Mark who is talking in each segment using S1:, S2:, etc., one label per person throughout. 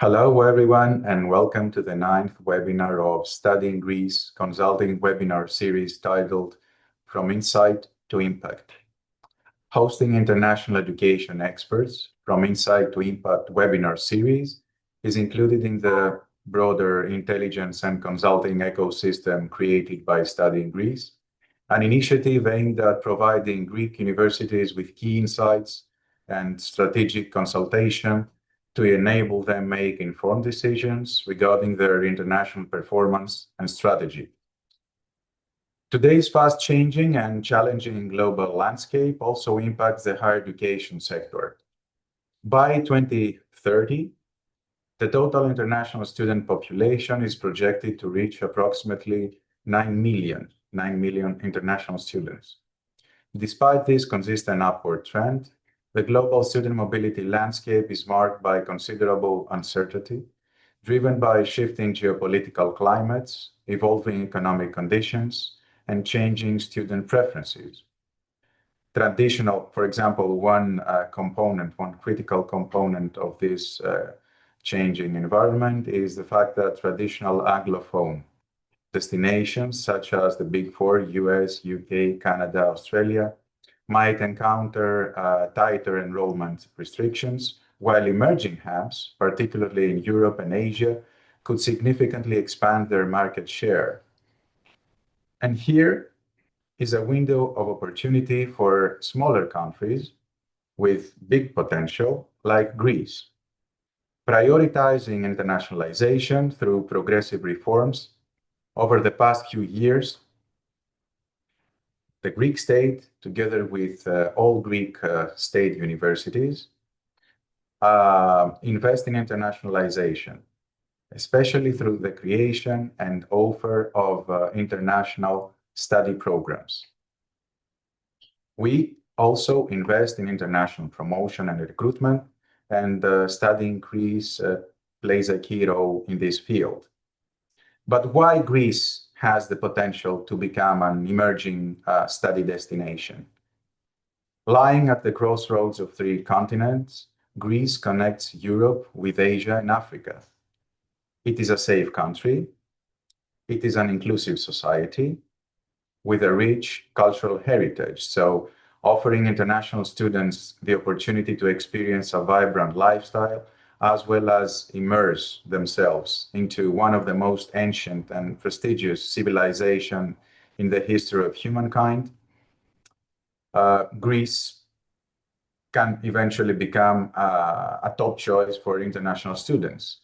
S1: Hello, everyone, and welcome to the 9th webinar of Studying Greece Consulting webinar series titled From Insight to Impact. Hosting international education experts from Insight to Impact webinar series is included in the broader intelligence and consulting ecosystem created by Studying Greece, an initiative aimed at providing Greek universities with key insights and strategic consultation to enable them make informed decisions regarding their international performance and strategy. Today's fast-changing and challenging global landscape also impacts the higher education sector. By 2030, the total international student population is projected to reach approximately 9 million international students. Despite this consistent upward trend, the global student mobility landscape is marked by considerable uncertainty, driven by shifting geopolitical climates, evolving economic conditions, and changing student preferences. For example, one critical component of this changing environment is the fact that traditional Anglophone destinations such as the Big Four, US, UK, Canada, Australia, might encounter tighter enrollment restrictions, while emerging hubs, particularly in Europe and Asia, could significantly expand their market share. And here is a window of opportunity for smaller countries with big potential, like Greece. Prioritizing internationalization through progressive reforms over the past few years, the Greek state, together with all Greek state universities, invest in internationalization, especially through the creation and offer of international study programs. We also invest in international promotion and recruitment, and Studying Greece plays a key role in this field. But why Greece has the potential to become an emerging study destination? Lying at the crossroads of three continents, Greece connects Europe with Asia and Africa. It is a safe country. It is an inclusive society with a rich cultural heritage. So offering international students the opportunity to experience a vibrant lifestyle, as well as immerse themselves into one of the most ancient and prestigious civilizations in the history of humankind, Greece can eventually become a top choice for international students.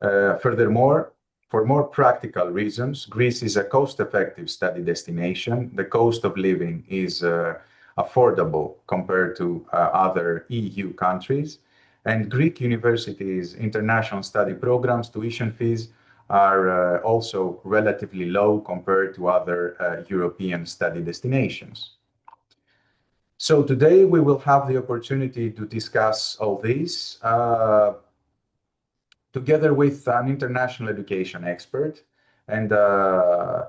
S1: Furthermore, for more practical reasons, Greece is a cost-effective study destination. The cost of living is affordable compared to other EU countries. And Greek universities' international study programs, tuition fees are also relatively low compared to other European study destinations. So today we will have the opportunity to discuss all this together with an international education expert and a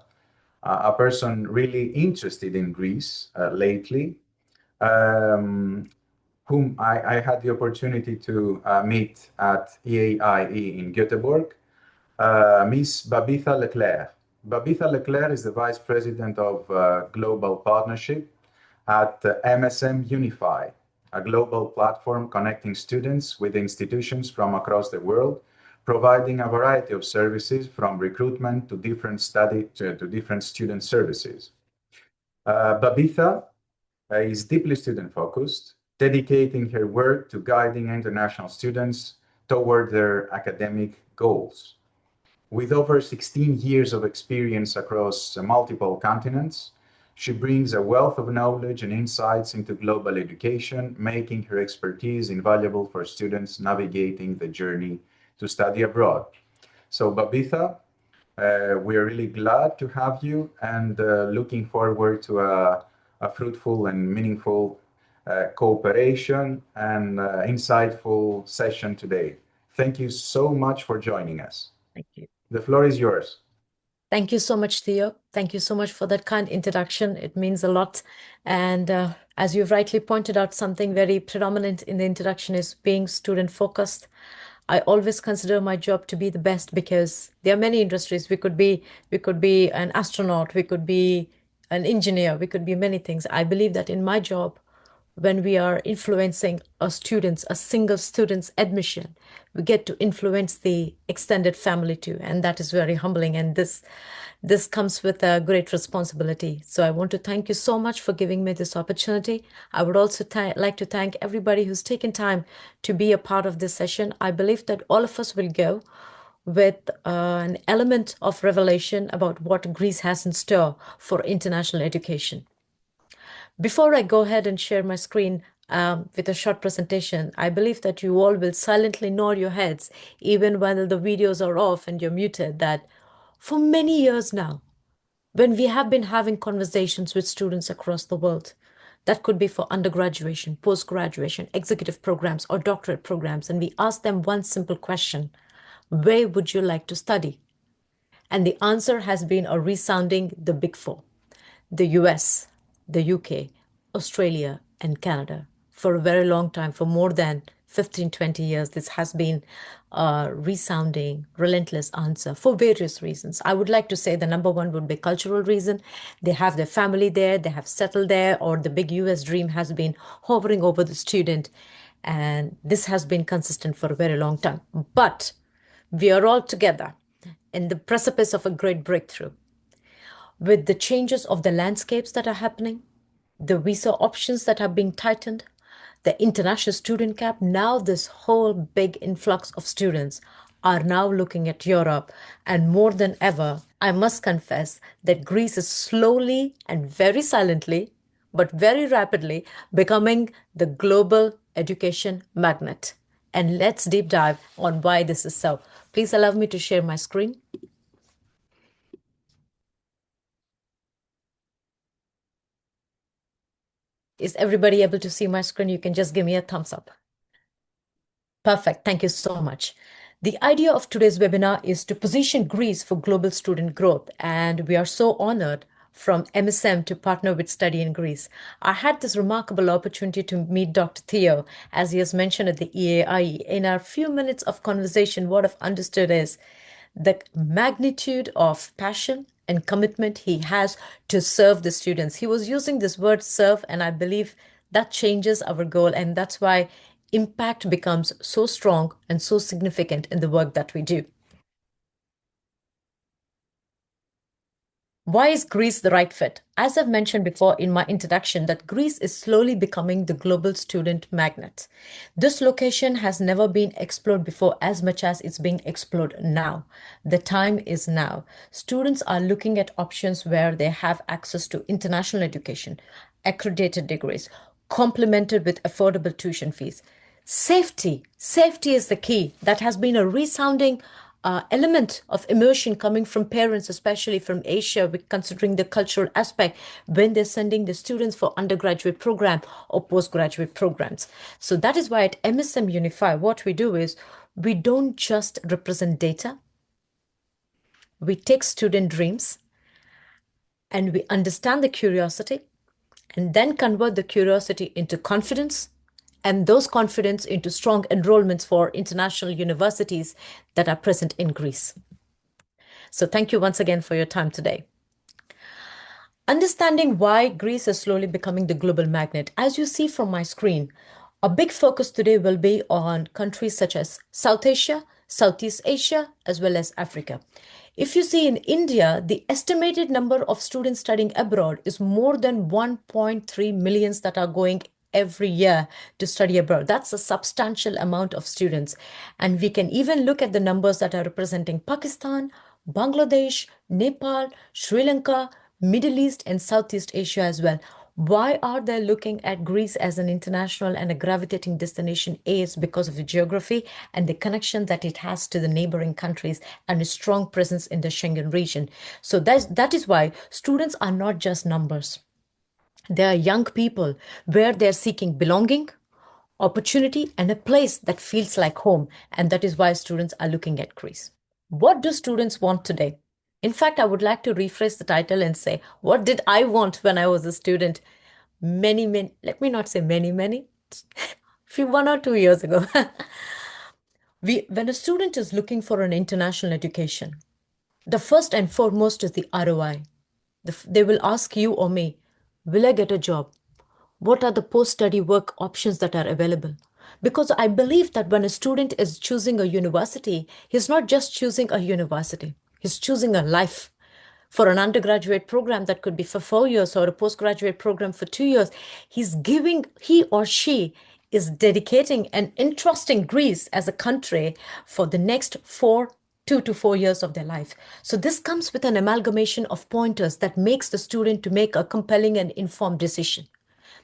S1: person really interested in Greece lately, whom I had the opportunity to meet at EAIE in Göteborg, Miss Babitha Leclerc. Babitha Leclerc is the Vice President of Global Partnership at MSM Unify, a global platform connecting students with institutions from across the world, providing a variety of services from recruitment to different student services. Babitha is deeply student-focused, dedicating her work to guiding international students toward their academic goals. With over 16 years of experience across multiple continents, she brings a wealth of knowledge and insights into global education, making her expertise invaluable for students navigating the journey to study abroad. So Babitha, we are really glad to have you and looking forward to a fruitful and meaningful cooperation and insightful session today. Thank you so much for joining us.
S2: Thank you.
S1: The floor is yours.
S2: Thank you so much, Theo. Thank you so much for that kind introduction. It means a lot. And as you've rightly pointed out, something very predominant in the introduction is being student-focused. I always consider my job to be the best because there are many industries. We could be an astronaut, we could be an engineer, we could be many things. I believe that in my job, when we are influencing a single student's admission, we get to influence the extended family too, and that is very humbling. And this comes with a great responsibility. So I want to thank you so much for giving me this opportunity. I would also like to thank everybody who's taken time to be a part of this session. I believe that all of us will go with an element of revelation about what Greece has in store for international education. Before I go ahead and share my screen with a short presentation, I believe that you all will silently nod your heads, even while the videos are off and you're muted, that for many years now, when we have been having conversations with students across the world, that could be for undergraduation, post graduation, executive programs, or doctorate programs, and we ask them one simple question: where would you like to study? And the answer has been a resounding the big four: the US, the UK, Australia, and Canada. For a very long time, for more than 15, 20 years, this has been a resounding, relentless answer for various reasons. I would like to say the number one would be cultural reason. They have their family there, they have settled there, or the big US dream has been hovering over the student. And this has been consistent for a very long time. But we are all together in the precipice of a great breakthrough with the changes of the landscapes that are happening, the visa options that are being tightened, the international student cap. Now, this whole big influx of students are now looking at Europe. And more than ever, I must confess that Greece is slowly and very silently, but very rapidly, becoming the global education magnet. And let's deep dive on why this is so. Please allow me to share my screen. Is everybody able to see my screen? You can just give me a thumbs up. Perfect. Thank you so much. The idea of today's webinar is to position Greece for global student growth, and we are so honored from MSM to partner with Study in Greece. I had this remarkable opportunity to meet Dr. Theo, as he has mentioned at the EAIE. In our few minutes of conversation, what I've understood is the magnitude of passion and commitment he has to serve the students. He was using this word serve, and I believe that changes our goal. And that's why impact becomes so strong and so significant in the work that we do. Why is Greece the right fit? As I've mentioned before in my introduction, that Greece is slowly becoming the global student magnet. This location has never been explored before as much as it's being explored now. The time is now. Students are looking at options where they have access to international education, accredited degrees, complemented with affordable tuition fees. Safety is the key. That has been a resounding element of immersion coming from parents, especially from Asia, with considering the cultural aspect when they're sending the students for undergraduate program or postgraduate programs. So that is why at MSM Unify, what we do is we don't just represent data. We take student dreams and we understand the curiosity and then convert the curiosity into confidence and those confidence into strong enrollments for international universities that are present in Greece. So thank you once again for your time today. Understanding why Greece is slowly becoming the global magnet. As you see from my screen, a big focus today will be on countries such as South Asia, Southeast Asia, as well as Africa. If you see in India, the estimated number of students studying abroad is more than 1.3 millions that are going every year to study abroad. That's a substantial amount of students. And we can even look at the numbers that are representing Pakistan, Bangladesh, Nepal, Sri Lanka, Middle East, and Southeast Asia as well. Why are they looking at Greece as an international and a gravitating destination? A, it's because of the geography and the connection that it has to the neighboring countries and a strong presence in the Schengen region. So that is why students are not just numbers. They are young people where they're seeking belonging, opportunity, and a place that feels like home. And that is why students are looking at Greece. What do students want today? In fact, I would like to rephrase the title and say, what did I want when I was a student? Let me not say many, a few 1 or 2 years ago. When a student is looking for an international education, the first and foremost is the ROI. They will ask you or me, will I get a job? What are the post-study work options that are available? Because I believe that when a student is choosing a university, he's not just choosing a university, he's choosing a life. For an undergraduate program that could be for 4 years or a postgraduate program for 2 years, he or she is dedicating and entrusting Greece as a country for the next 2 to 4 years of their life. So this comes with an amalgamation of pointers that makes the student to make a compelling and informed decision.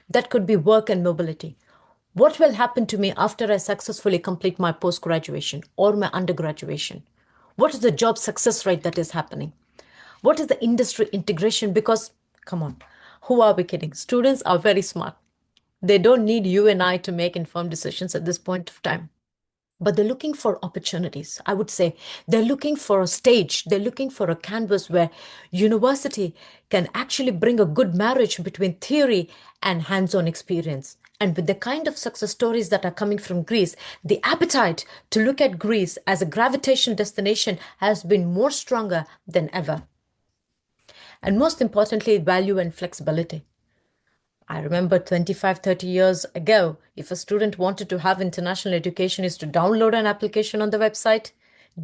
S2: That could be work and mobility. What will happen to me after I successfully complete my post graduation or my undergraduation? What is the job success rate that is happening? What is the industry integration? Because, come on, who are we kidding? Students are very smart. They don't need you and I to make informed decisions at this point of time. But they're looking for opportunities. I would say they're looking for a stage. They're looking for a canvas where university can actually bring a good marriage between theory and hands-on experience. And with the kind of success stories that are coming from Greece, the appetite to look at Greece as a gravitational destination has been more stronger than ever. And most importantly, value and flexibility. I remember 25, 30 years ago, if a student wanted to have international education, is to download an application on the website.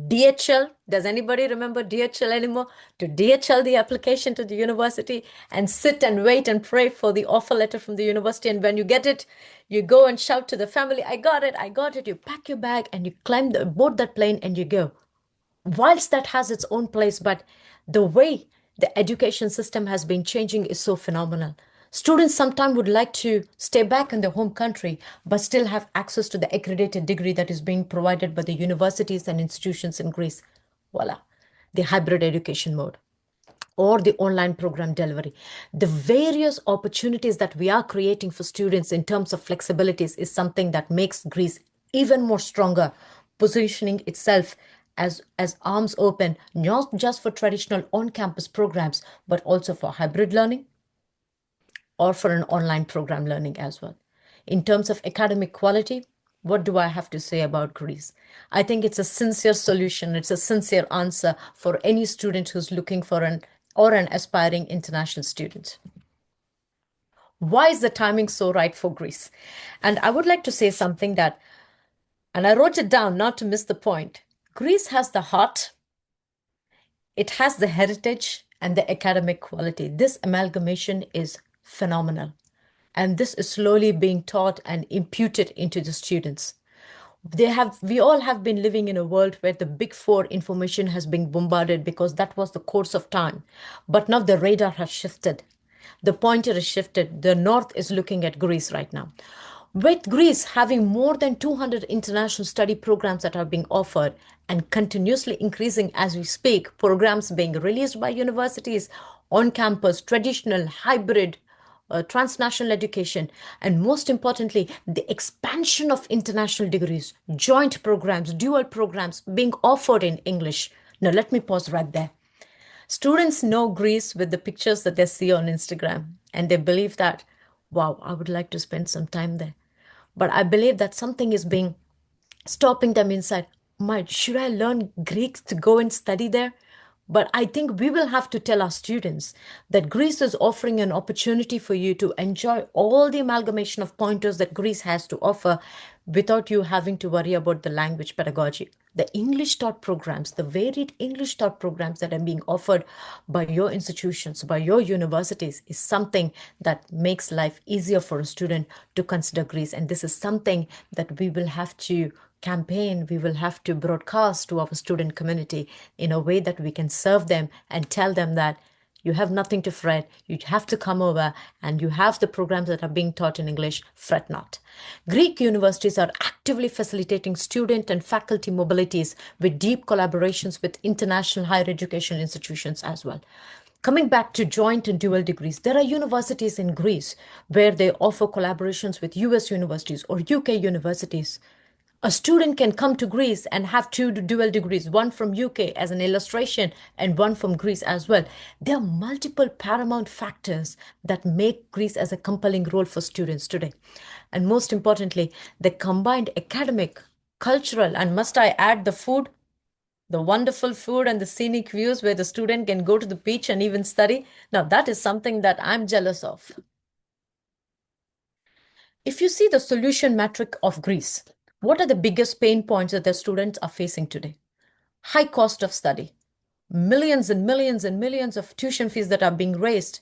S2: DHL, does anybody remember DHL anymore? To DHL the application to the university and sit and wait and pray for the offer letter from the university. And when you get it, you go and shout to the family, I got it, I got it. You pack your bag and you board that plane and you go. Whilst that has its own place, but the way the education system has been changing is so phenomenal. Students sometimes would like to stay back in their home country, but still have access to the accredited degree that is being provided by the universities and institutions in Greece. Voila, the hybrid education mode or the online program delivery. The various opportunities that we are creating for students in terms of flexibilities is something that makes Greece even more stronger, positioning itself as arms open, not just for traditional on-campus programs, but also for hybrid learning or for an online program learning as well. In terms of academic quality, what do I have to say about Greece? I think it's a sincere solution. It's a sincere answer for any student who's looking for an aspiring international student. Why is the timing so right for Greece? And I would like to say something and I wrote it down not to miss the point. Greece has the heart, it has the heritage and the academic quality. This amalgamation is phenomenal. And this is slowly being taught and imputed into the students. We all have been living in a world where the big four information has been bombarded because that was the course of time. But now the radar has shifted. The pointer is shifted. The north is looking at Greece right now. With Greece having more than 200 international study programs that are being offered and continuously increasing as we speak, programs being released by universities on campus, traditional, hybrid, transnational education, and most importantly, the expansion of international degrees, joint programs, dual programs being offered in English. Now, let me pause right there. Students know Greece with the pictures that they see on Instagram, and they believe that, wow, I would like to spend some time there. But I believe that something is being stopping them inside. Should I learn Greek to go and study there? But I think we will have to tell our students that Greece is offering an opportunity for you to enjoy all the amalgamation of pointers that Greece has to offer without you having to worry about the language pedagogy. The English taught programs, the varied English taught programs that are being offered by your institutions, by your universities, is something that makes life easier for a student to consider Greece. And this is something that we will have to campaign, we will have to broadcast to our student community in a way that we can serve them and tell them that you have nothing to fret. You have to come over and you have the programs that are being taught in English. Fret not. Greek universities are actively facilitating student and faculty mobilities with deep collaborations with international higher education institutions as well. Coming back to joint and dual degrees, there are universities in Greece where they offer collaborations with US universities or UK universities. A student can come to Greece and have two dual degrees, one from UK as an illustration and one from Greece as well. There are multiple paramount factors that make Greece as a compelling role for students today. And most importantly, the combined academic cultural, and must I add the food, the wonderful food and the scenic views where the student can go to the beach and even study. Now, that is something that I'm jealous of. If you see the solution metric of Greece, what are the biggest pain points that the students are facing today? High cost of study, millions and millions and millions of tuition fees that are being raised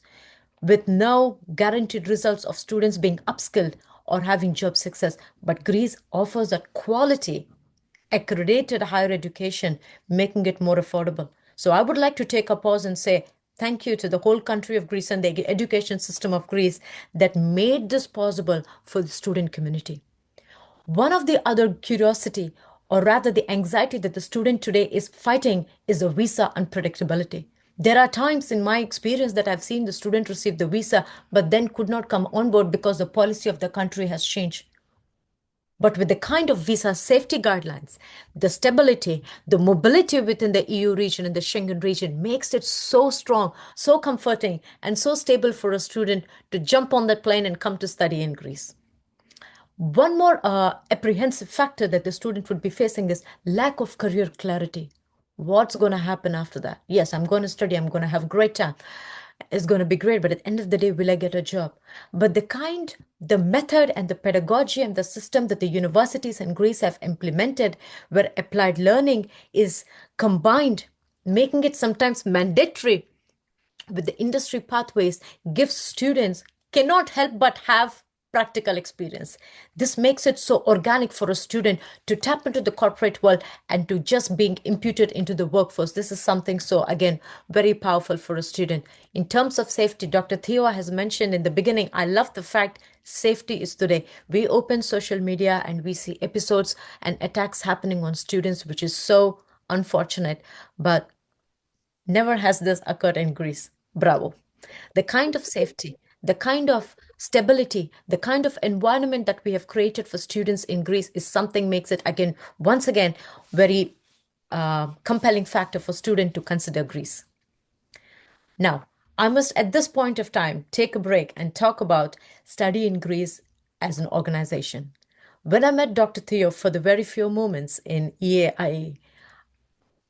S2: with no guaranteed results of students being upskilled or having job success. But Greece offers that quality, accredited higher education, making it more affordable. So I would like to take a pause and say thank you to the whole country of Greece and the education system of Greece that made this possible for the student community. One of the other curiosity, or rather the anxiety that the student today is fighting, is the visa unpredictability. There are times in my experience that I've seen the student receive the visa, but then could not come on board because the policy of the country has changed. But with the kind of visa safety guidelines, the stability, the mobility within the EU region and the Schengen region makes it so strong, so comforting, and so stable for a student to jump on that plane and come to study in Greece. One more apprehensive factor that the student would be facing is lack of career clarity. What's going to happen after that? Yes, I'm going to study, I'm going to have great time. It's going to be great, but at the end of the day, will I get a job? But the method and the pedagogy and the system that the universities in Greece have implemented, where applied learning is combined, making it sometimes mandatory with the industry pathways, gives students cannot help but have practical experience. This makes it so organic for a student to tap into the corporate world and to just being imputed into the workforce. This is something so, again, very powerful for a student. In terms of safety, Dr. Theo has mentioned in the beginning, I love the fact safety is today. We open social media and we see episodes and attacks happening on students, which is so unfortunate. But never has this occurred in Greece. Bravo. The kind of safety, the kind of stability, the kind of environment that we have created for students in Greece is something makes it again, once again, very compelling factor for student to consider Greece. Now, I must at this point of time take a break and talk about study in Greece as an organization. When I met Dr. Theo for the very few moments in EAIE,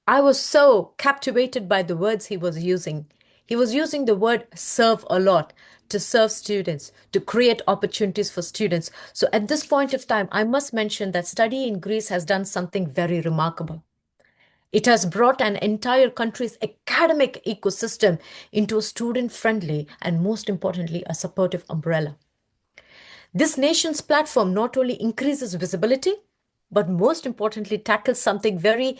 S2: I was so captivated by the words he was using. He was using the word serve a lot to serve students, to create opportunities for students. So at this point of time, I must mention that study in Greece has done something very remarkable. It has brought an entire country's academic ecosystem into a student friendly and, most importantly, a supportive umbrella. This nation's platform not only increases visibility, but most importantly, tackles something very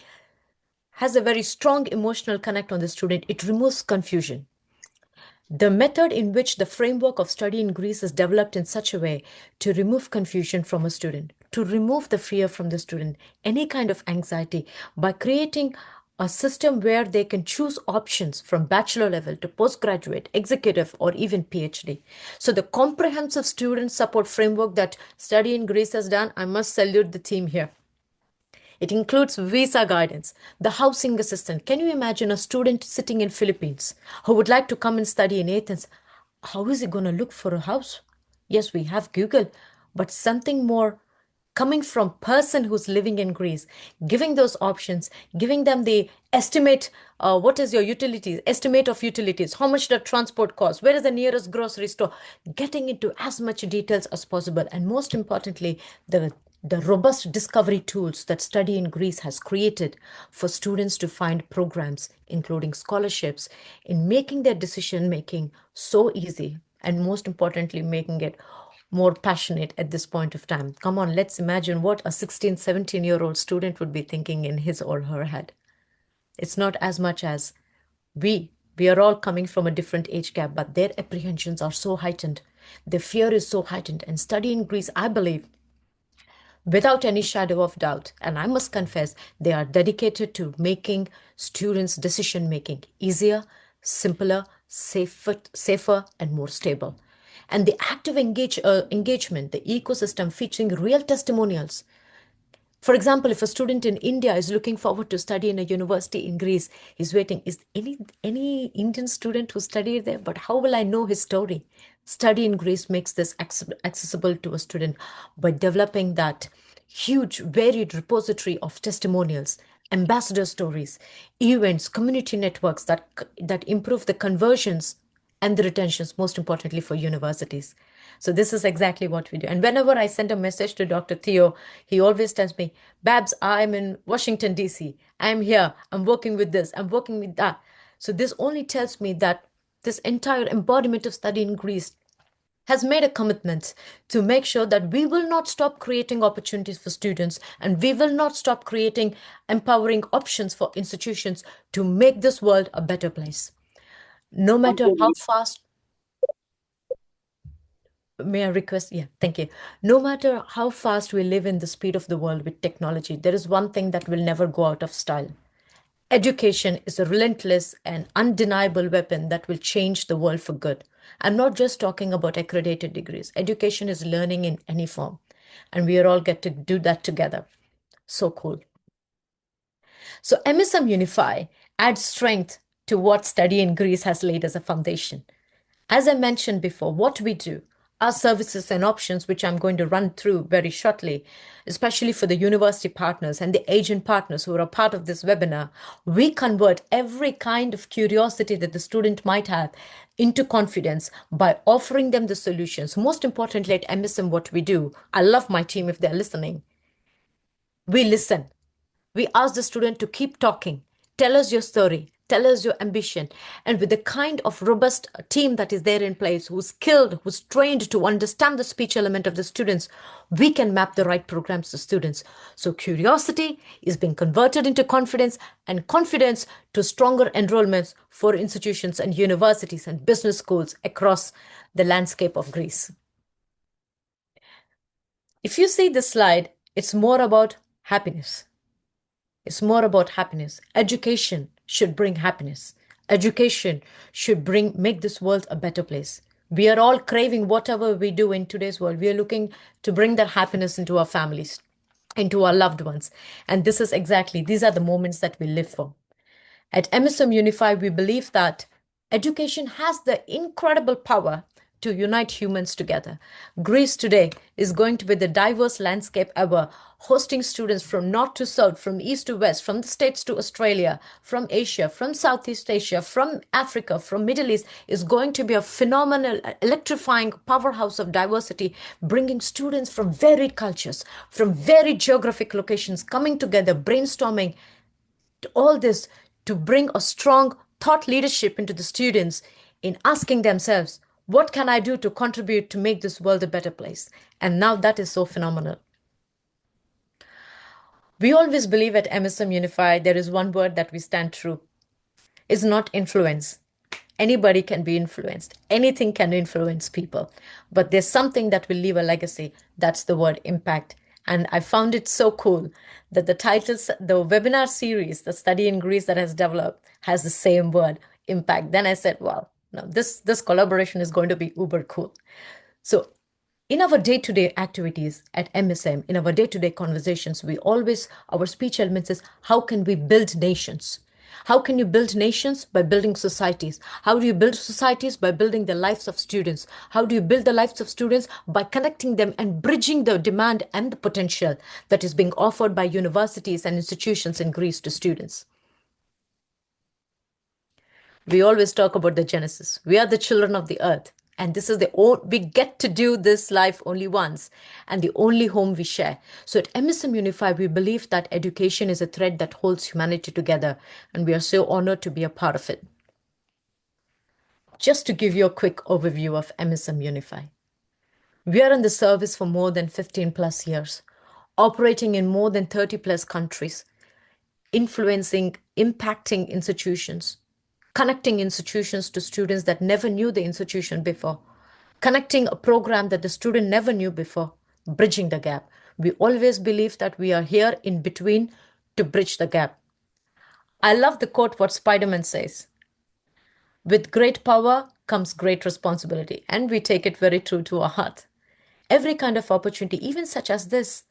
S2: has a very strong emotional connect on the student. It removes confusion. The method in which the framework of study in Greece is developed in such a way to remove confusion from a student, to remove the fear from the student, any kind of anxiety, by creating a system where they can choose options from bachelor level to postgraduate, executive, or even PhD. So the comprehensive student support framework that Study in Greece has done, I must salute the team here. It includes visa guidance, the housing assistant. Can you imagine a student sitting in Philippines who would like to come and study in Athens? How is he going to look for a house? Yes, we have Google, but something more coming from person who's living in Greece, giving those options, giving them the estimate, what is your utilities, estimate of utilities, how much the transport costs, where is the nearest grocery store, getting into as much details as possible. And most importantly, the robust discovery tools that Study in Greece has created for students to find programs, including scholarships, in making their decision making so easy and most importantly, making it more passionate at this point of time. Come on, let's imagine what a 16, 17-year-old student would be thinking in his or her head. It's not as much as we are all coming from a different age gap, but their apprehensions are so heightened. Their fear is so heightened. And Study in Greece, I believe, without any shadow of doubt, and I must confess, they are dedicated to making students' decision making easier, simpler, safer, and more stable. And the active engagement, the ecosystem featuring real testimonials. For example, if a student in India is looking forward to study in a university in Greece, he's waiting. Is any Indian student who studied there? But how will I know his story? Study in Greece makes this accessible to a student by developing that huge, varied repository of testimonials, ambassador stories, events, community networks that improve the conversions and the retentions, most importantly for universities. So this is exactly what we do. And whenever I send a message to Dr. Theo, he always tells me, Babs, I'm in Washington, D.C. I'm here. I'm working with this. I'm working with that. So this only tells me that this entire embodiment of study in Greece has made a commitment to make sure that we will not stop creating opportunities for students and we will not stop creating empowering options for institutions to make this world a better place. No matter how fast, may I request? Yeah, thank you. No matter how fast we live in the speed of the world with technology, there is one thing that will never go out of style. Education is a relentless and undeniable weapon that will change the world for good. I'm not just talking about accredited degrees. Education is learning in any form, and we are all get to do that together. So cool. So MSM Unify adds strength to what study in Greece has laid as a foundation. As I mentioned before, what we do, our services and options, which I'm going to run through very shortly, especially for the university partners and the agent partners who are a part of this webinar, we convert every kind of curiosity that the student might have into confidence by offering them the solutions. Most importantly, at MSM, what we do, I love my team if they're listening. We listen. We ask the student to keep talking. Tell us your story. Tell us your ambition. And with the kind of robust team that is there in place, who's skilled, who's trained to understand the speech element of the students, we can map the right programs to students. So curiosity is being converted into confidence and confidence to stronger enrollments for institutions and universities and business schools across the landscape of Greece. If you see this slide, it's more about happiness. It's more about happiness. Education should bring happiness. Education should make this world a better place. We are all craving whatever we do in today's world. We are looking to bring that happiness into our families, into our loved ones. And these are the moments that we live for. At MSM Unify, we believe that education has the incredible power to unite humans together. Greece today is going to be the diverse landscape ever, hosting students from north to south, from east to west, from the States to Australia, from Asia, from Southeast Asia, from Africa, from Middle East, is going to be a phenomenal, electrifying powerhouse of diversity, bringing students from varied cultures, from varied geographic locations, coming together, brainstorming, all this to bring a strong thought leadership into the students in asking themselves, what can I do to contribute to make this world a better place? And now that is so phenomenal. We always believe at MSM Unify, there is one word that we stand true. It's not influence. Anybody can be influenced. Anything can influence people. But there's something that will leave a legacy. That's the word impact. And I found it so cool that the webinar series, the study in Greece that has developed, has the same word, impact. Then I said, well, no, this collaboration is going to be uber cool. So in our day-to-day activities at MSM, in our day-to-day conversations, our speech elements is how can we build nations? How can you build nations? By building societies. How do you build societies? By building the lives of students. How do you build the lives of students? By connecting them and bridging the demand and the potential that is being offered by universities and institutions in Greece to students. We always talk about the Genesis. We are the children of the earth. And we get to do this life only once and the only home we share. So at MSM Unify, we believe that education is a thread that holds humanity together. And we are so honored to be a part of it. Just to give you a quick overview of MSM Unify. We are in the service for more than 15 plus years, operating in more than 30 plus countries, influencing, impacting institutions, connecting institutions to students that never knew the institution before, connecting a program that the student never knew before, bridging the gap. We always believe that we are here in between to bridge the gap. I love the quote what Spider-Man says. With great power comes great responsibility, and we take it very true to our heart. Every kind of opportunity, even such as this,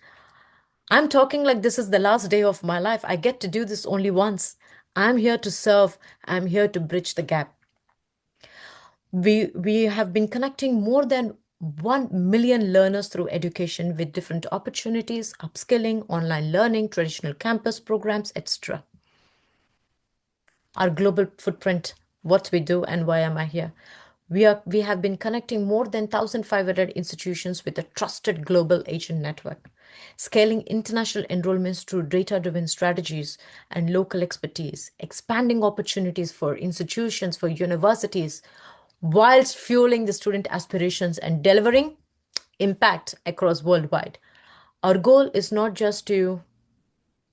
S2: I'm talking like this is the last day of my life. I get to do this only once. I'm here to serve. I'm here to bridge the gap. We have been connecting more than 1 million learners through education with different opportunities, upskilling, online learning, traditional campus programs, etc. Our global footprint, what we do, and why am I here? We have been connecting more than 1,500 institutions with a trusted global agent network, scaling international enrollments through data-driven strategies and local expertise, expanding opportunities for institutions, for universities, whilst fueling the student aspirations and delivering impact across worldwide. Our goal is not just to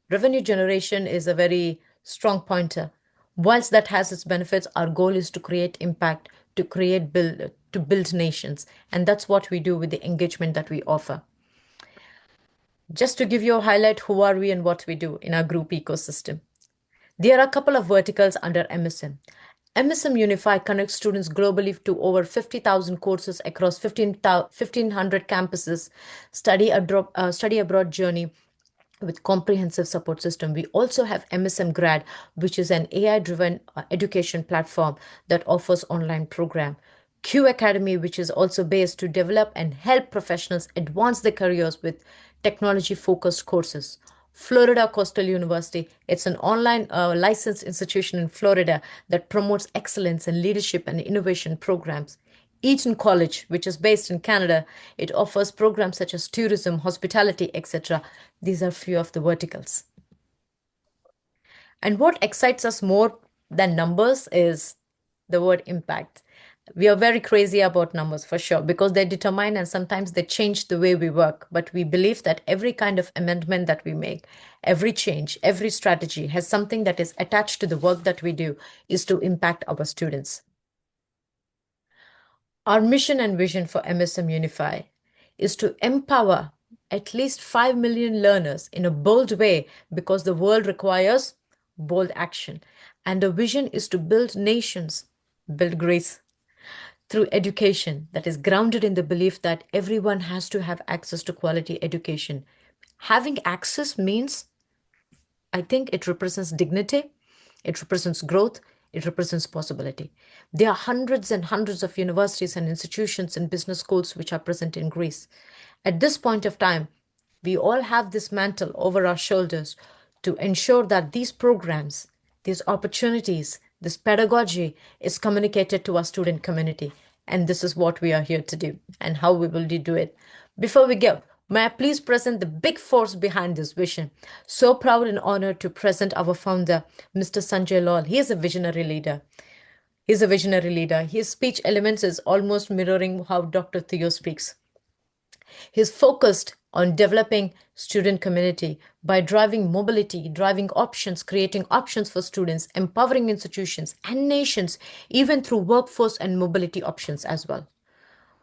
S2: revenue generation is a very strong pointer. Whilst that has its benefits, our goal is to create impact, to build nations. And that's what we do with the engagement that we offer. Just to give you a highlight, who are we and what we do in our group ecosystem. There are a couple of verticals under MSM. MSM Unify connects students globally to over 50,000 courses across 1,500 campuses, study abroad journey with comprehensive support system. We also have MSM Grad, which is an AI-driven education platform that offers online program. Q Academy, which is also based to develop and help professionals advance their careers with technology-focused courses. Florida Coastal University, it's an online licensed institution in Florida that promotes excellence in leadership and innovation programs. Eton College, which is based in Canada, it offers programs such as tourism, hospitality, etc. These are few of the verticals. And what excites us more than numbers is the word impact. We are very crazy about numbers for sure because they determine and sometimes they change the way we work. But we believe that every kind of amendment that we make, every change, every strategy has something that is attached to the work that we do is to impact our students. Our mission and vision for MSM Unify is to empower at least 5 million learners in a bold way because the world requires bold action. And the vision is to build nations, build grace through education that is grounded in the belief that everyone has to have access to quality education. Having access means, I think it represents dignity, it represents growth, it represents possibility. There are hundreds and hundreds of universities and institutions and business schools which are present in Greece. At this point of time, we all have this mantle over our shoulders to ensure that these programs, these opportunities, this pedagogy is communicated to our student community. And this is what we are here to do and how we will do it. Before we go, may I please present the big force behind this vision? So proud and honored to present our founder, Mr. Sanjay Lal. He is a visionary leader. He's a visionary leader. His speech elements is almost mirroring how Dr. Theo speaks. He's focused on developing student community by driving mobility, driving options, creating options for students, empowering institutions and nations, even through workforce and mobility options as well.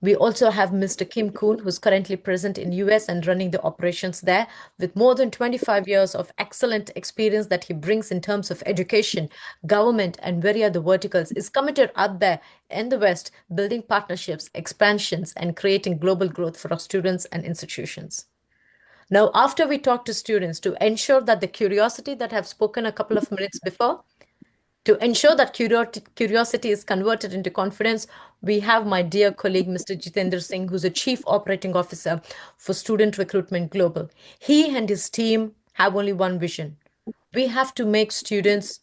S2: We also have Mr. Kim Kuhn, who's currently present in US and running the operations there with more than 25 years of excellent experience that he brings in terms of education, government, and very other verticals, is committed out there in the West, building partnerships, expansions, and creating global growth for our students and institutions. Now, after we talk to students to ensure that the curiosity that I've spoken a couple of minutes before, to ensure that curiosity is converted into confidence, we have my dear colleague, Mr. Jitendra Singh, who's a Chief Operating Officer for Student Recruitment Global. He and his team have only one vision. We have to make students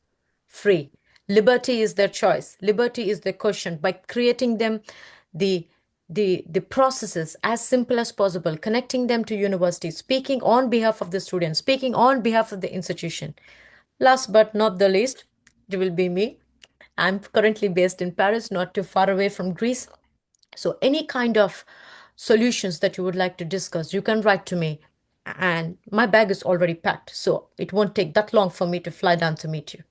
S2: free. Liberty is their choice. Liberty is their quotient. By creating them the processes as simple as possible, connecting them to universities, speaking on behalf of the students, speaking on behalf of the institution. Last but not the least, it will be me. I'm currently based in Paris, not too far away from Greece. So any kind of solutions that you would like to discuss, you can write to me. And my bag is already packed, so it won't take that long for me to fly down to meet you.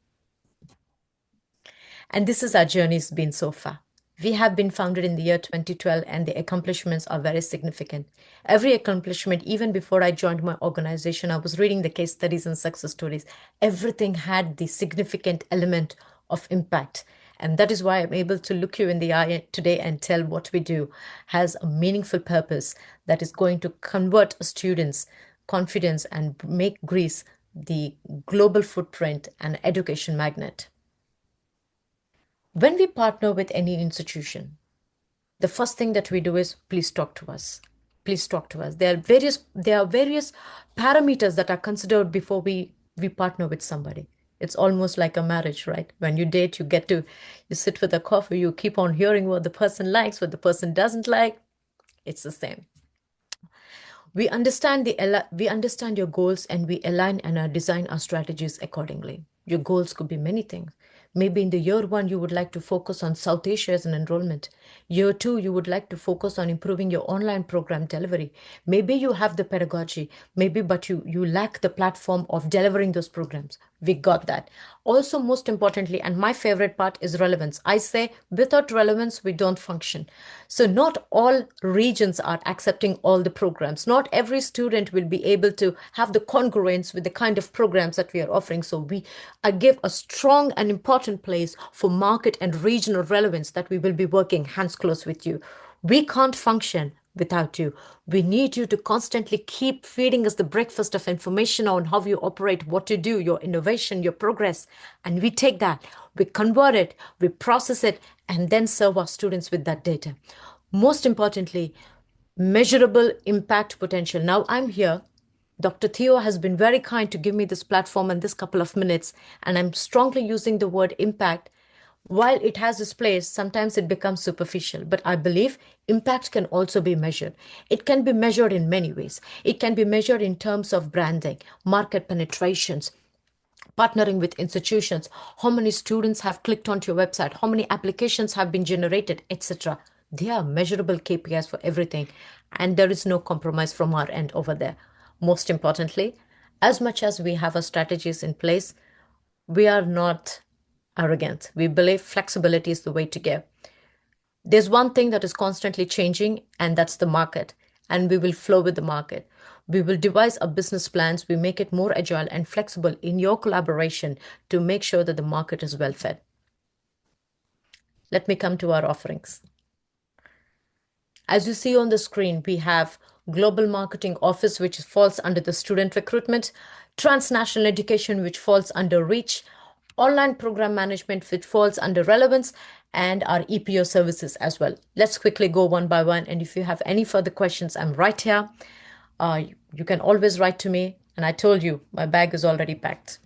S2: And this is our journey's been so far. We have been founded in the year 2012 and the accomplishments are very significant. Every accomplishment, even before I joined my organization, I was reading the case studies and success stories. Everything had the significant element of impact. And that is why I'm able to look you in the eye today and tell what we do has a meaningful purpose that is going to convert students' confidence and make Greece the global footprint and education magnet. When we partner with any institution, the first thing that we do is please talk to us. Please talk to us. There are various parameters that are considered before we partner with somebody. It's almost like a marriage, right? When you date, you sit with a coffee, you keep on hearing what the person likes, what the person doesn't like. It's the same. We understand your goals, and we align and design our strategies accordingly. Your goals could be many things. Maybe in the year one, you would like to focus on South Asia as an enrollment. Year two, you would like to focus on improving your online program delivery. Maybe you have the pedagogy, maybe, but you lack the platform of delivering those programs. We got that. Also, most importantly, and my favorite part is relevance. I say without relevance, we don't function. So, not all regions are accepting all the programs. Not every student will be able to have the congruence with the kind of programs that we are offering. So, I give a strong and important place for market and regional relevance, that we will be working hands close with you. We can't function without you. We need you to constantly keep feeding us the breakfast of information on how you operate, what you do, your innovation, your progress. And we take that, we convert it, we process it, and then serve our students with that data. Most importantly, measurable impact potential. Now I'm here. Dr. Theo has been very kind to give me this platform and this couple of minutes, and I'm strongly using the word impact. While it has its place, sometimes it becomes superficial, but I believe impact can also be measured. It can be measured in many ways. It can be measured in terms of branding, market penetrations, partnering with institutions, how many students have clicked onto your website, how many applications have been generated, etc. They are measurable KPIs for everything, and there is no compromise from our end over there. Most importantly, as much as we have our strategies in place, we are not arrogant. We believe flexibility is the way to go. There's one thing that is constantly changing, and that's the market. And we will flow with the market. We will devise our business plans. We make it more agile and flexible in your collaboration to make sure that the market is well fed. Let me come to our offerings. As you see on the screen, we have Global Marketing Office, which falls under the student recruitment, Transnational Education, which falls under Reach, Online Program Management, which falls under Relevance, and our EPO services as well. Let's quickly go one by one. And if you have any further questions, I'm right here. You can always write to me. And I told you, my bag is already packed.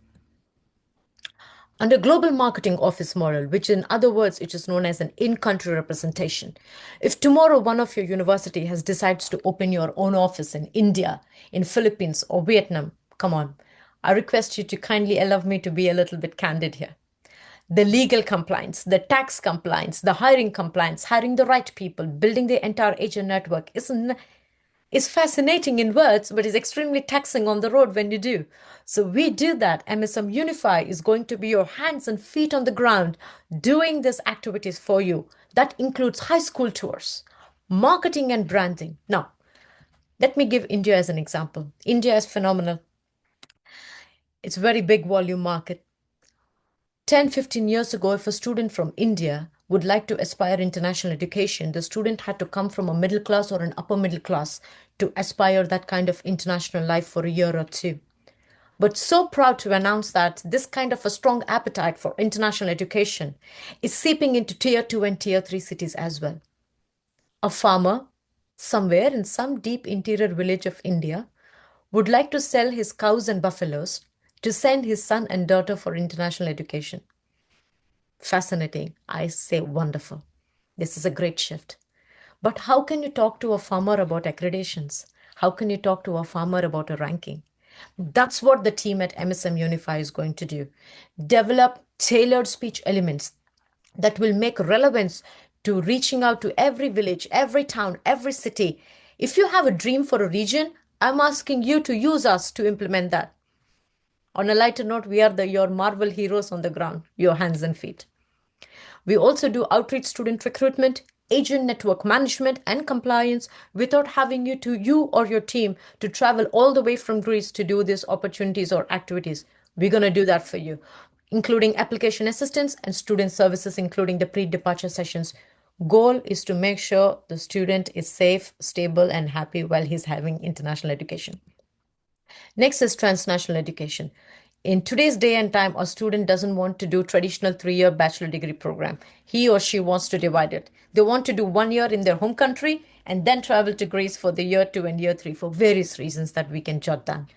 S2: Under Global Marketing Office model, which in other words, it is known as an in-country representation. If tomorrow one of your university has decides to open your own office in India, in Philippines or Vietnam, come on, I request you to kindly allow me to be a little bit candid here. The legal compliance, the tax compliance, the hiring compliance, hiring the right people, building the entire agent network is fascinating in words, but is extremely taxing on the road when you do. So we do that. MSM Unify is going to be your hands and feet on the ground doing these activities for you. That includes high school tours, marketing and branding. Now, let me give India as an example. India is phenomenal. It's a very big volume market. 10, 15 years ago, if a student from India would like to aspire international education, the student had to come from a middle class or an upper middle class to aspire that kind of international life for a year or two. But so proud to announce that this kind of a strong appetite for international education is seeping into tier 2 and tier 3 cities as well. A farmer somewhere in some deep interior village of India would like to sell his cows and buffaloes to send his son and daughter for international education. Fascinating. I say wonderful. This is a great shift. But how can you talk to a farmer about accreditations? How can you talk to a farmer about a ranking? That's what the team at MSM Unify is going to do. Develop tailored speech elements that will make relevance to reaching out to every village, every town, every city. If you have a dream for a region, I'm asking you to use us to implement that. On a lighter note, we are your Marvel heroes on the ground, your hands and feet. We also do outreach student recruitment, agent network management, and compliance without having you or your team to travel all the way from Greece to do these opportunities or activities. We're going to do that for you, including application assistance and student services, including the pre-departure sessions. Goal is to make sure the student is safe, stable, and happy while he's having international education. Next is transnational education. In today's day and time, a student doesn't want to do traditional 3-year bachelor degree program. He or she wants to divide it. They want to do 1 year in their home country and then travel to Greece for the year 2 and year 3 for various reasons that we can jot down.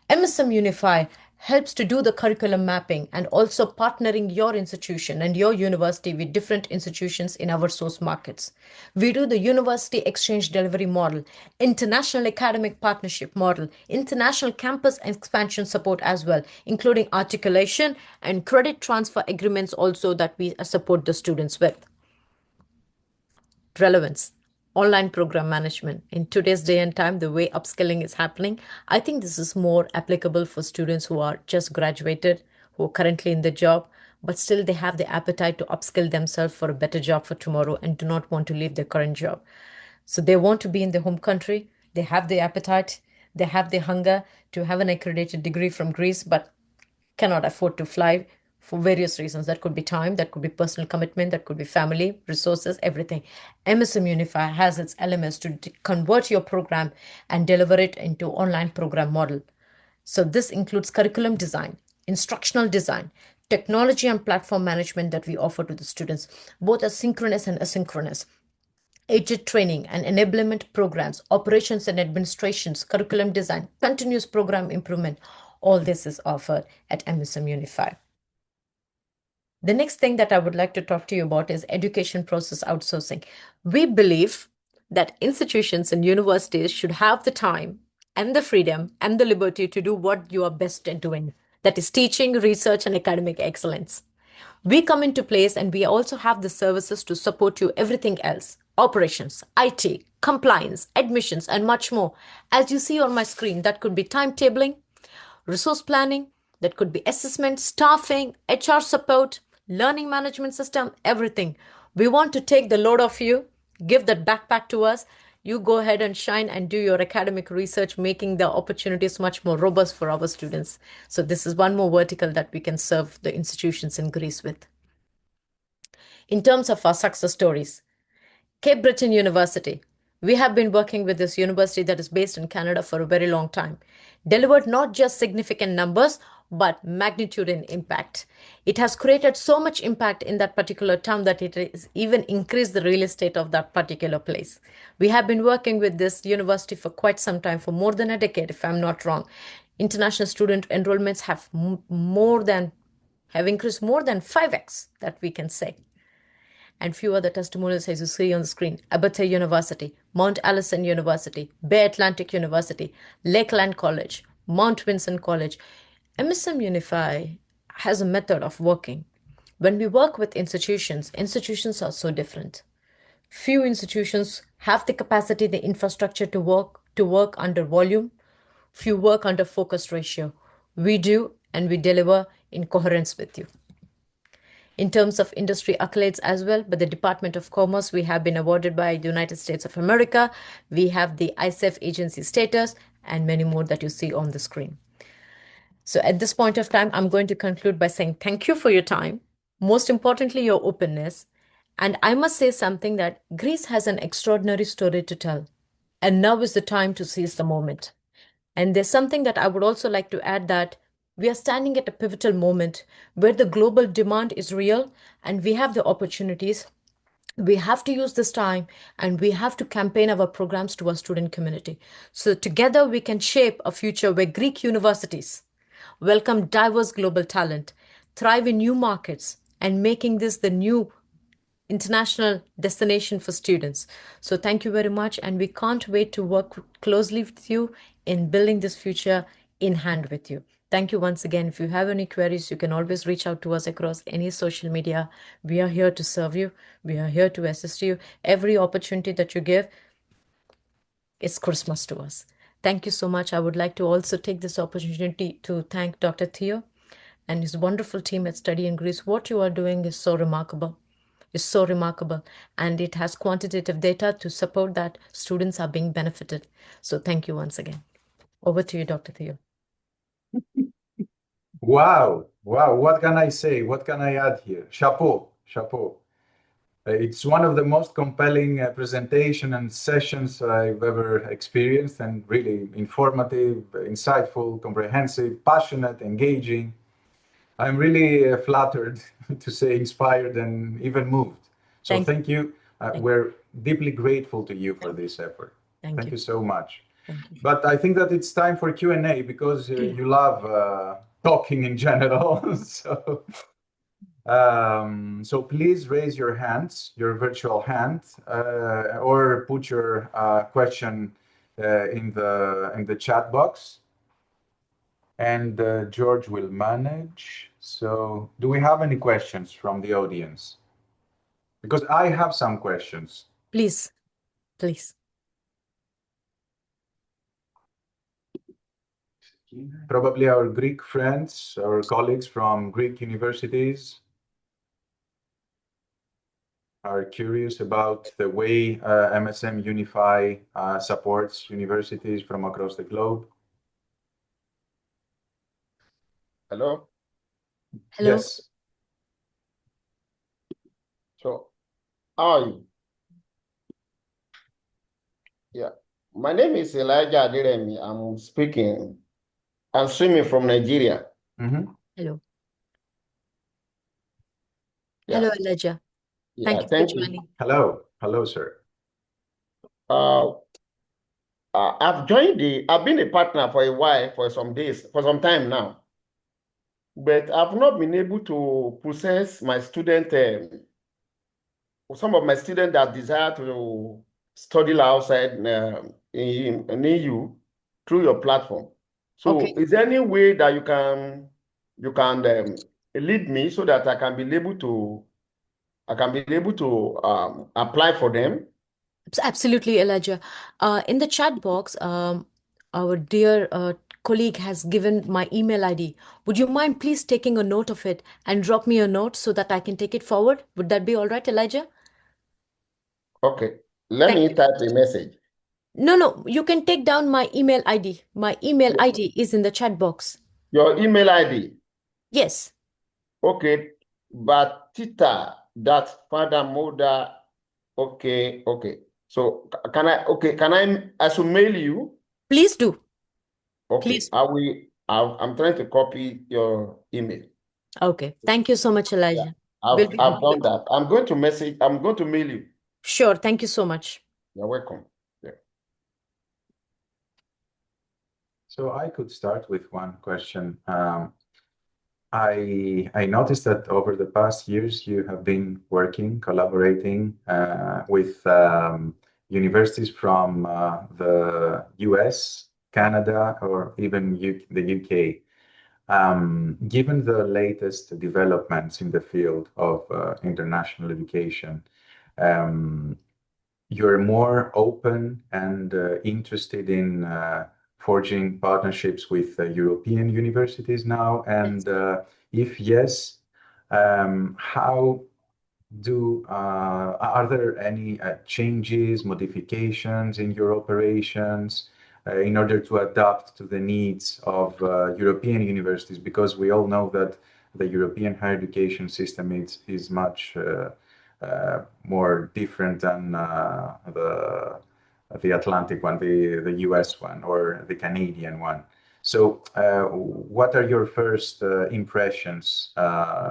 S2: MSM Unify helps to do the curriculum mapping and also partnering your institution and your university with different institutions in our source markets. We do the university exchange delivery model, international academic partnership model, international campus expansion support as well, including articulation and credit transfer agreements also that we support the students with. Relevance, online program management. In today's day and time, the way upskilling is happening, I think this is more applicable for students who are just graduated, who are currently in the job, but still they have the appetite to upskill themselves for a better job for tomorrow and do not want to leave their current job. So they want to be in their home country, they have the appetite, they have the hunger to have an accredited degree from Greece, but cannot afford to fly for various reasons. That could be time, that could be personal commitment, that could be family, resources, everything. MSM Unify has its elements to convert your program and deliver it into online program model. So this includes curriculum design, instructional design, technology and platform management that we offer to the students, both asynchronous and asynchronous. Agent training and enablement programs, operations and administrations, curriculum design, continuous program improvement, all this is offered at MSM Unify. The next thing that I would like to talk to you about is education process outsourcing. We believe that institutions and universities should have the time and the freedom and the liberty to do what you are best at doing. That is teaching, research, and academic excellence. We come into place and we also have the services to support you everything else. Operations, IT, compliance, admissions, and much more. As you see on my screen, that could be timetabling, resource planning, that could be assessment, staffing, HR support, learning management system, everything. We want to take the load off you, give that backpack to us. You go ahead and shine and do your academic research, making the opportunities much more robust for our students. So this is one more vertical that we can serve the institutions in Greece with. In terms of our success stories, Cape Breton University. We have been working with this university that is based in Canada for a very long time. Delivered not just significant numbers, but magnitude and impact. It has created so much impact in that particular town that it has even increased the real estate of that particular place. We have been working with this university for quite some time, for more than a decade, if I'm not wrong. International student enrollments have increased more than 5x, that we can say. And few other testimonials as you see on the screen. Abertay University, Mount Allison University, Bay Atlantic University, Lakeland College, Mount Vincent College. MSM Unify has a method of working. When we work with institutions, institutions are so different. Few institutions have the capacity, the infrastructure to work under volume. Few work under focus ratio. We do, and we deliver in coherence with you. In terms of industry accolades as well, but the Department of Commerce, we have been awarded by the United States of America. We have the ISEF agency status and many more that you see on the screen. So at this point of time, I'm going to conclude by saying thank you for your time. Most importantly, your openness. And I must say something that Greece has an extraordinary story to tell. And now is the time to seize the moment. And there's something that I would also like to add, that we are standing at a pivotal moment where the global demand is real and we have the opportunities. We have to use this time and we have to campaign our programs to our student community. So together we can shape a future where Greek universities welcome diverse global talent, thrive in new markets, and making this the new international destination for students. So thank you very much. And we can't wait to work closely with you in building this future in hand with you. Thank you once again. If you have any queries, you can always reach out to us across any social media. We are here to serve you. We are here to assist you. Every opportunity that you give is Christmas to us. Thank you so much. I would like to also take this opportunity to thank Dr. Theo and his wonderful team at Study in Greece. What you are doing is so remarkable. And it has quantitative data to support that students are being benefited. So thank you once again. Over to you, Dr. Theo.
S1: Wow, wow, what can I say? What can I add here? Chapeau, chapeau. It's one of the most compelling presentation and sessions I've ever experienced, and really informative, insightful, comprehensive, passionate, engaging. I'm really flattered to say inspired and even moved. So
S2: Thank you.
S1: thank you.
S2: Thank you.
S1: We're deeply grateful to you for
S2: Thank you.
S1: this effort.
S2: Thank
S1: Thank
S2: you.
S1: you so much.
S2: Thank you.
S1: But I think that it's time for Q&A because you love talking in general. So please raise your hands, your virtual hand, or put your question in the chat box, and George will manage. So, do we have any questions from the audience? Because I have some questions.
S2: Please, please.
S1: Probably our Greek friends, our colleagues from Greek universities are curious about the way MSM Unify supports universities from across the globe.
S3: Hello.
S2: Hello.
S1: Yes.
S3: So, how are you? Yeah. My name is Elijah Adiremi. I'm swimming from Nigeria.
S1: Mm-hmm.
S2: Hello.
S3: Yeah.
S2: Hello, Elijah.
S3: Yeah,
S2: Thank you for
S3: thank you.
S2: joining.
S1: Hello. Hello, sir.
S3: Uh, I've been a partner for a while, for some time now, but I've not been able to process some of my students that desire to study outside in EU through your platform. So,
S2: Okay.
S3: is there any way that you can lead me so that I can be able to apply for them?
S2: Absolutely, Elijah. In the chat box, our dear colleague has given my email ID. Would you mind please taking a note of it and drop me a note so that I can take it forward? Would that be all right, Elijah?
S3: Okay, let
S2: Thank
S3: me
S2: you.
S3: type a message.
S2: No, no, you can take down my email ID. My email ID is in the chat box.
S3: Your email ID.
S2: Yes.
S3: Okay, Batita that father mother. Okay, okay. So can I should mail you?
S2: Please do.
S3: Okay,
S2: Please.
S3: I'm trying to copy your email.
S2: Okay. Thank you so much,
S3: Yeah,
S2: Elijah. We'll be
S3: I've done
S2: waiting.
S3: that. I'm going to mail you.
S2: Sure. Thank you so much.
S3: You're welcome. Yeah.
S1: So I could start with one question. I noticed that over the past years you have been working, collaborating with universities from the US, Canada, or even the UK. Given the latest developments in the field of international education, um, you're more open and interested in forging partnerships with European universities now? And if yes, how are there any changes, modifications in your operations in order to adapt to the needs of European universities? Because we all know that the European higher education system is much more different than the Atlantic one, the US one, or the Canadian one. So, what are your first impressions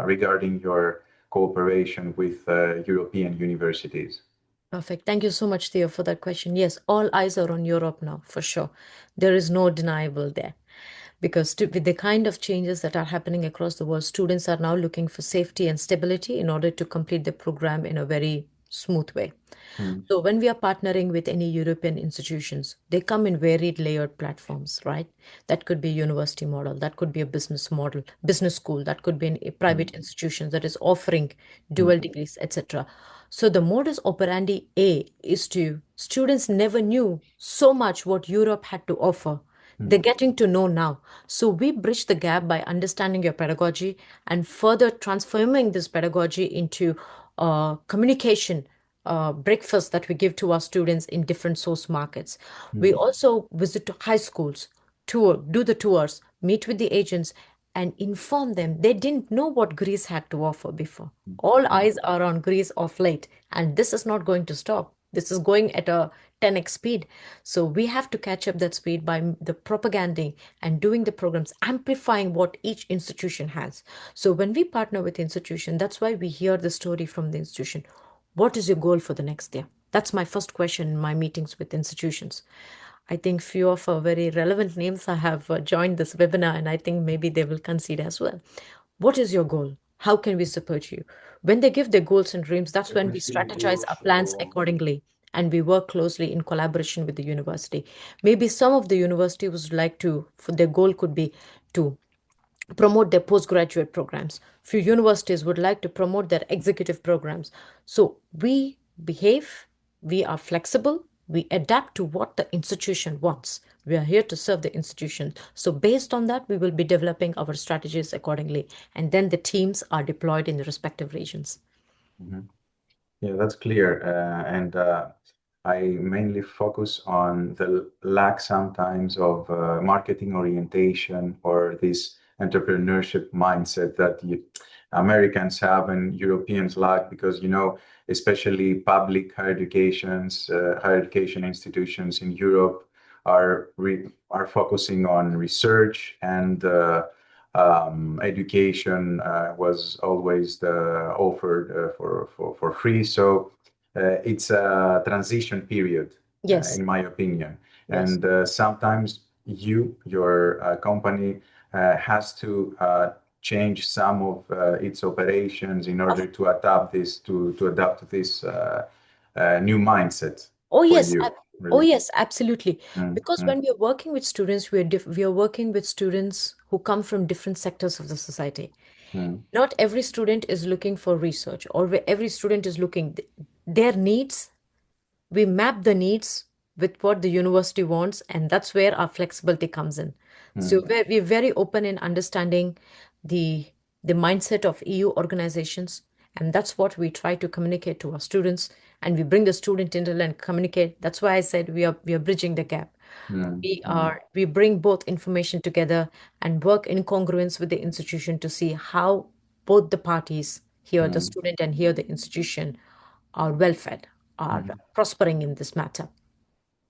S1: regarding your cooperation with European universities?
S2: Perfect. Thank you so much, Theo, for that question. Yes, all eyes are on Europe now, for sure. There is no deniable there. Because with the kind of changes that are happening across the world, students are now looking for safety and stability in order to complete the program in a very smooth way.
S1: Mm,
S2: So when we are partnering with any European institutions, they come in varied layered platforms, right? That could be a university model, that could be a business model, business school, that could be a private
S1: mm,
S2: institution that is offering dual
S1: mm,
S2: degrees, etc. So the modus operandi A is to students never knew so much what Europe had to offer. They're
S1: mm,
S2: getting to know now. So we bridge the gap by understanding your pedagogy and further transforming this pedagogy into communication breakfast that we give to our students in different source markets. We
S1: mm,
S2: also visit to high schools, do the tours, meet with the agents, and inform them. They didn't know what Greece had to offer before. All eyes are on Greece of late, and this is not going to stop. This is going at a 10x speed. So we have to catch up that speed by the propaganding and doing the programs, amplifying what each institution has. So when we partner with institution, that's why we hear the story from the institution. What is your goal for the next year? That's my first question in my meetings with institutions. I think few of our very relevant names I have joined this webinar, and I think maybe they will concede as well. What is your goal? How can we support you? When they give their goals and dreams, that's when we strategize our plans accordingly and we work closely in collaboration with the university. Maybe some of the university would like to, for their goal could be to promote their postgraduate programs. Few universities would like to promote their executive programs. So we behave, we are flexible, we adapt to what the institution wants. We are here to serve the institution. So based on that, we will be developing our strategies accordingly. And then the teams are deployed in the respective regions.
S1: Mhm. Yeah, that's clear. And I mainly focus on the lack sometimes of marketing orientation or this entrepreneurship mindset that Americans have and Europeans lack because, especially public higher education institutions in Europe are focusing on research and education was always offered for free. So it's a transition period,
S2: Yes,
S1: in my opinion.
S2: yes.
S1: And sometimes your company has to change some of its operations in
S2: Of
S1: order to adapt to this new mindset
S2: Oh
S1: for
S2: yes,
S1: you,
S2: oh
S1: really.
S2: yes, absolutely.
S1: Mm,
S2: Because
S1: mm,
S2: when we are working with students, we are working with students who come from different sectors of the society.
S1: mm,
S2: Not every student is looking for research, or every student is looking their needs. We map the needs with what the university wants, and that's where our flexibility comes in. So
S1: mm,
S2: we're very open in understanding the the mindset of EU organizations, and that's what we try to communicate to our students. And we bring the student in and communicate. That's why I said we are bridging the gap.
S1: mm, mm,
S2: We bring both information together and work in congruence with the institution to see how both the parties, here the
S1: mm,
S2: student and here the institution, are well fed, are
S1: mm.
S2: prospering in this matter.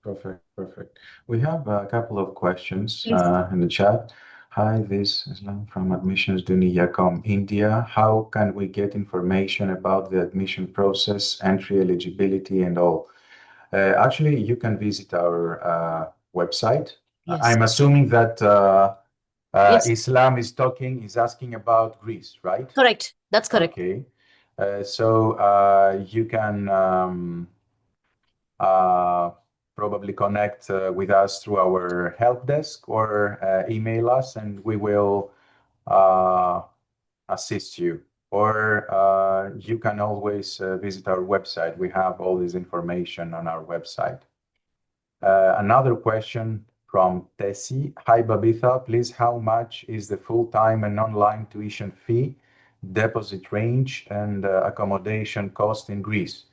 S1: Perfect, perfect. We have a couple of questions
S2: Please.
S1: in the chat. Hi, this is Islam from Admissions Duniya.com, India. How can we get information about the admission process, entry eligibility, and all? Actually, you can visit our website.
S2: Yes.
S1: I'm assuming that
S2: Yes.
S1: Islam is asking about Greece, right?
S2: Correct. That's correct.
S1: Okay. So you can uh, probably connect with us through our help desk or email us, and we will uh, assist you. Or you can always visit our website. We have all this information on our website. Another question from Tessie. Hi, Babitha. Please, how much is the full-time and online tuition fee, deposit range, and accommodation cost in Greece?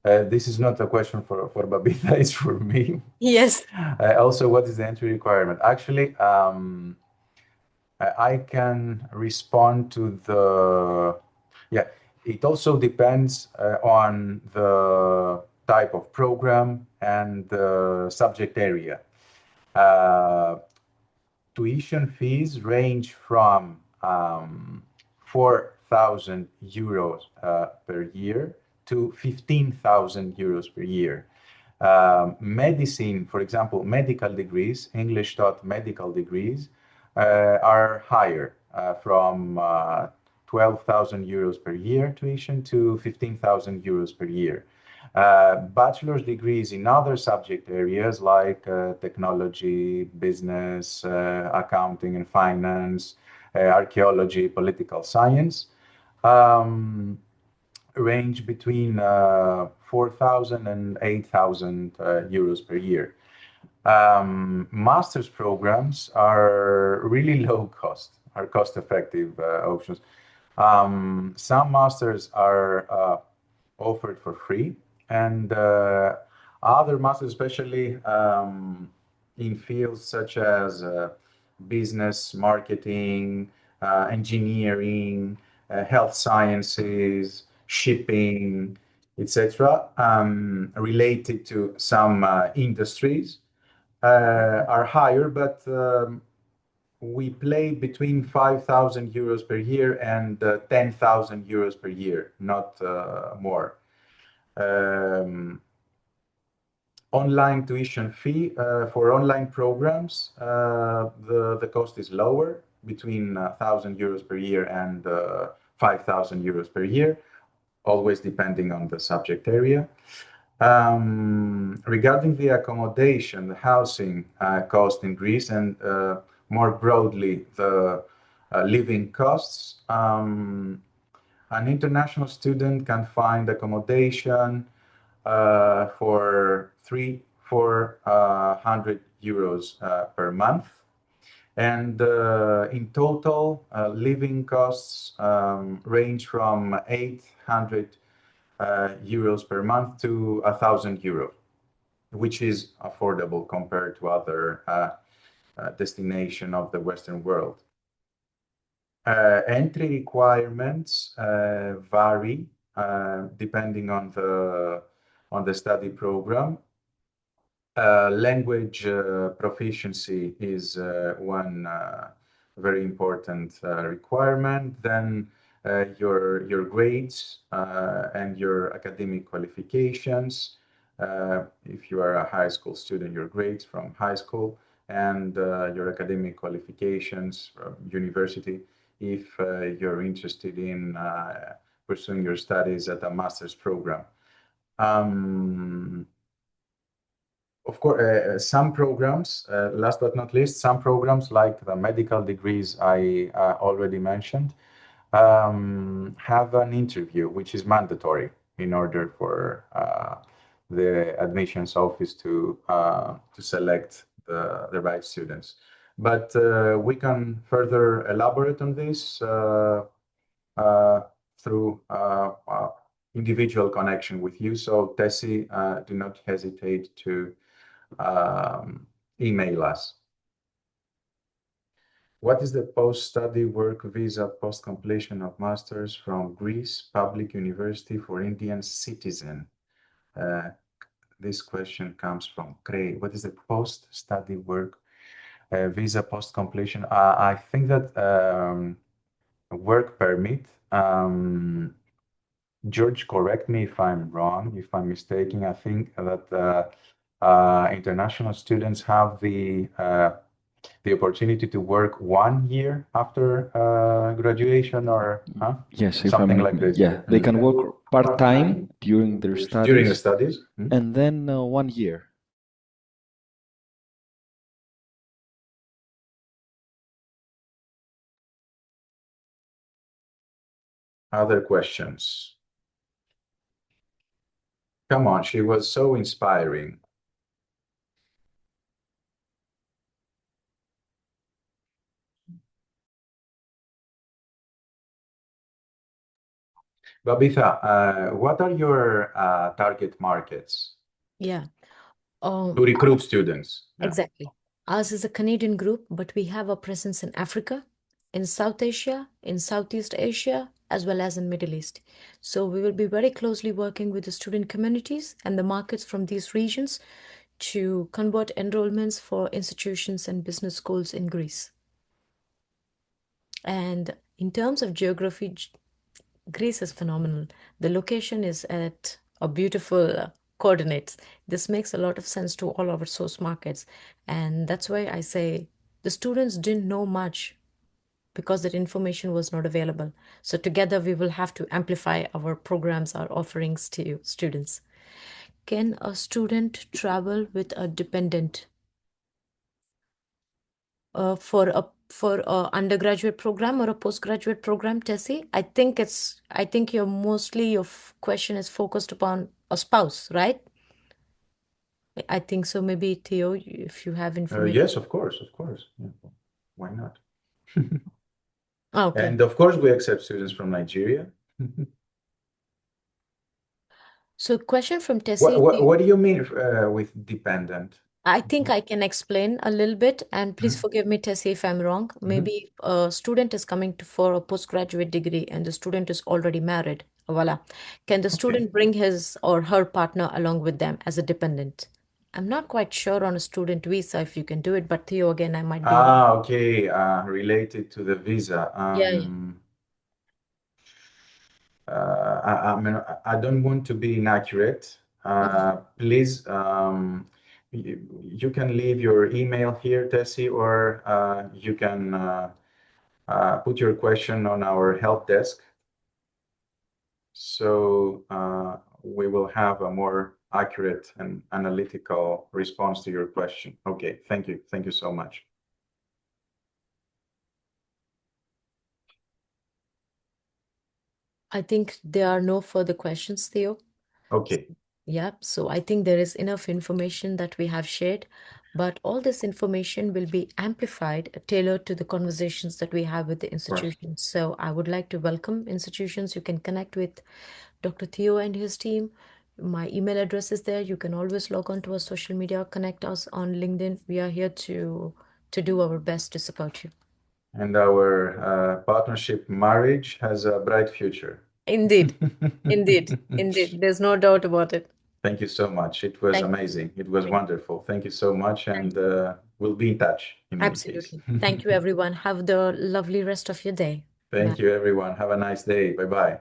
S1: This is not a question for Babitha, it's for me.
S2: Yes.
S1: Also, what is the entry requirement? Actually, I can respond to yeah, it also depends on the type of program and the subject area. Uh, Tuition fees range from 4,000 euros per year to 15,000 euros per year. Medicine, for example, medical degrees, English taught medical degrees, are higher from 12,000 euros per year tuition to 15,000 euros per year. Bachelor's degrees in other subject areas like technology, business, accounting and finance, archaeology, political science, um, range between 4,000 and 8,000 euros per year. Master's programs are really low cost, are cost effective options. Some masters are offered for free, and other masters, especially in fields such as business, marketing, engineering, health sciences, shipping, etc., related to some industries are higher, but we play between 5,000 euros per year and 10,000 euros per year, not more. Um, Online tuition fee for online programs, the cost is lower, between 1,000 euros per year and 5,000 euros per year, always depending on the subject area. Regarding the accommodation, the housing cost in Greece, and more broadly, the living costs, an international student can find accommodation for 400 euros per month. And in total, living costs range from 800 euros per month to 1,000 euros, which is affordable compared to other destinations of the Western world. Entry requirements vary depending on the study program. Language proficiency is one very important requirement. Then your grades and your academic qualifications. If you are a high school student, your grades from high school, and your academic qualifications from university. If you're interested in pursuing your studies at a master's program. Of course, some programs, last but not least, some programs like the medical degrees I already mentioned, have an interview, which is mandatory in order for the admissions office to select the right students. But we can further elaborate on this through individual connection with you. So Tessie, do not hesitate to email us. What is the post-study work visa post-completion of master's from Greece Public University for Indian citizen? This question comes from Cray. What is the post-study work visa post-completion? I think that work permit. George, correct me if I'm wrong, if I'm mistaken. I think that international students have the opportunity to work 1 year after graduation, or
S4: Yes,
S1: something like this.
S4: yeah, they can work part-time during their
S1: During the
S4: studies
S1: studies.
S4: and then 1 year.
S1: Other questions? Come on, she was so inspiring. Babitha, what are your target markets
S2: Yeah.
S1: to recruit students? Yeah.
S2: Exactly. Ours is a Canadian group, but we have a presence in Africa, in South Asia, in Southeast Asia, as well as in Middle East. So we will be very closely working with the student communities and the markets from these regions to convert enrollments for institutions and business schools in Greece. And in terms of geography, Greece is phenomenal. The location is at a beautiful coordinates. This makes a lot of sense to all our source markets. And that's why I say the students didn't know much because that information was not available. So together we will have to amplify our programs, our offerings to students. Can a student travel with a dependent for a undergraduate program or a postgraduate program, Tessie? I think your question is focused upon a spouse, right? I think so. Maybe Theo, if you have information.
S1: Yes, of course, of course. Yeah. Why not?
S2: Okay.
S1: And of course, we accept students from Nigeria.
S2: So question from Tessie.
S1: What do you mean with dependent?
S2: I think I can explain a little bit, and please forgive me, Tessie, if I'm wrong.
S1: Mhm.
S2: Maybe a student is coming for a postgraduate degree and the student is already married. Voila. Can the
S1: Okay.
S2: student bring his or her partner along with them as a dependent? I'm not quite sure on a student visa if you can do it, but Theo, again, I might be wrong.
S1: Okay. Related to the visa.
S2: Yeah, yeah.
S1: I mean, I don't want to be inaccurate.
S2: Mhm.
S1: Please, you can leave your email here, Tessie, or you can put your question on our help desk. So we will have a more accurate and analytical response to your question. Okay, thank you. Thank you so much.
S2: I think there are no further questions, Theo.
S1: Okay,
S2: Yeah, so I think there is enough information that we have shared, but all this information will be amplified, tailored to the conversations that we have with the
S1: of course.
S2: institutions. So I would like to welcome institutions. You can connect with Dr. Theo and his team. My email address is there. You can always log on to our social media, connect us on LinkedIn. We are here to do our best to support you.
S1: And our partnership marriage has a bright future.
S2: Indeed, indeed, indeed. There's no doubt about it.
S1: Thank you so much. It was
S2: Thank,
S1: amazing. It was
S2: thank,
S1: wonderful. Thank you so much.
S2: thank.
S1: And we'll be in touch in any case.
S2: Absolutely. Thank you, everyone. Have the lovely rest of your day. Bye.
S1: Thank you, everyone. Have a nice day. Bye bye.